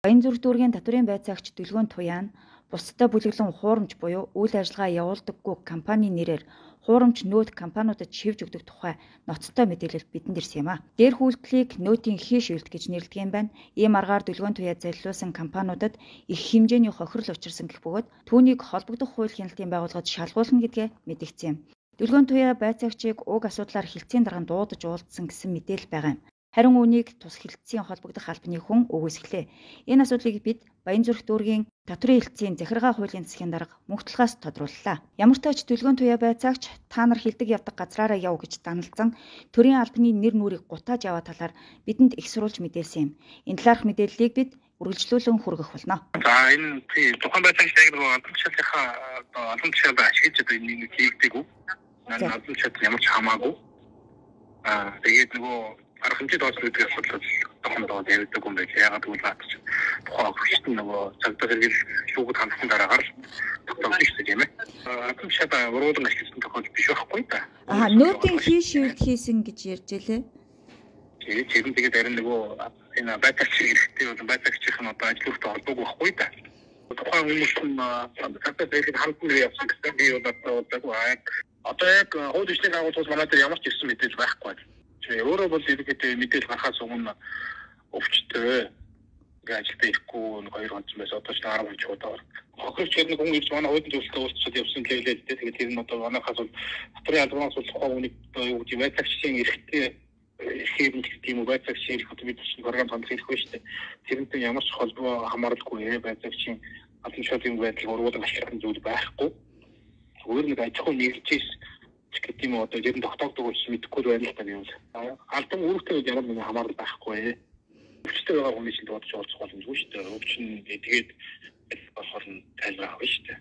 Баянзүрх дүүргийн татврын байцаагч Дэлгөөн Туяа нь бусдад бүлэглэн хуурамч буюу үйл ажиллагаа явуулдаггүй компани нэрээр хуурамч нөөт компаниудад шивж өгдөг тухай ноцтой мэдээлэл бидэнд ирсэн юм а. Дээрх үйлдэлийг нөөтийн хийш үйлдэл гэж нэрлэдэг юм байна. Ийм аргаар Дэлгөөн Туяа залилуулсан компаниудад их хэмжээний хохирол учирсан гэх бөгөөд түүнийг холбогдох хууль хяналтын байгууллагад шалгуулна гэдгээ мэдгдсэн юм. Дэлгөөн Туяа байцаагчийг уг асуудлаар хэлтсийн дарга дуудаж уулзсан гэсэн мэдээлэл байгаа юм. Харин үүнийг тус хэлтсийн холбогдох албаны хүн үгүйсгэлээ. Энэ асуудлыг бид Баянзүрх дүүргийн татврын хэлтсийн захиргаа хуулийн засгийн дарга мөнхтөлгөөс тодрууллаа. Ямар ч тач Дэлгөөн Туяа байцаагч та нар хилдэг явдаг газраараа яв гэж даналзан төрийн албаны нэр нүрийг гутааж аваа талаар бидэнд их сурвалж мэдээлсэн юм. Энэ талаарх мэдээллийг бид үргэлжлүүлэн хүргэх болно. За энэ тухайн байцаагч яг нэг албан тушаалаа ашиглаж одоо энийг хийгдэг үү? Албан тушаал ямар ч хамаагүй. Тэгээд нөгөө арга хэмжээ тооцоолдог асуудал тохиолдоод явдаг юм байх. Ягаад гэвэл наач тухайн хөшөлтөн нөгөө цагдаа хэрэгэл шүүгд хандсан дараагаар тогтоомж шүү дээ тийм ээ. Албан тушаалаа уруулан ашигласан тохиолдол биш байхгүй да. Нөөтийн хийш үйлдэл хийсэн гэж ярьж байлээ. Тэгээд харин нөгөө энэ байцаагч хэрэгтэй бол байцаагчийн одоо ажлуудтай холбоогүй байхгүй да. Тухайн хүмүүс нь цагдаа хэрэгэл хандсан явсан гэсэн би одоо яг хууль ёсны байгууллагаас манай дээр ямар ч ирсэн мэдээлэл байхгүй. Өөрөө бол ерөнхийдөө мэдээлэл гарахаас өмнө өвчтөө ажилдаа ирэхгүй 2 онцсон байсан. Одоо ч 10 жил удаа. Хохирч гэдэг хүн ирж манай хуулийн зөвлөлтөд уулзчихад явсан гэлээ. Тэгээд тэр нь одоо манайхаас бол татврын албанаас бол тухайн хүнийг юу гэж байцаагчийн эрхтэй хэрэг гэдэг юм уу байцаагчийн эрх одоо бид чинь програм хандах хэрэггүй шүү дээ. Тэрнтэй ямар ч холбоо хамааралгүй байцаагчийн албан тушаалын байдлыг ургуулсан ашиглах зүйл байхгүй. Зүгээр нэг аж ахуй нэглэж гэдэг юм одоо ер нь тогтоогддог учраас мэдэхгүй байна л та би бол. Албан үүрэгтэй ямар нэгэн хамаарал байхгүй. Өвчтөй байгаа хүний чинь дуудаж уулзах боломжгүй шүү дээ. Өвч нь тэгээд болохоор нь тайлбар авах шүү дээ.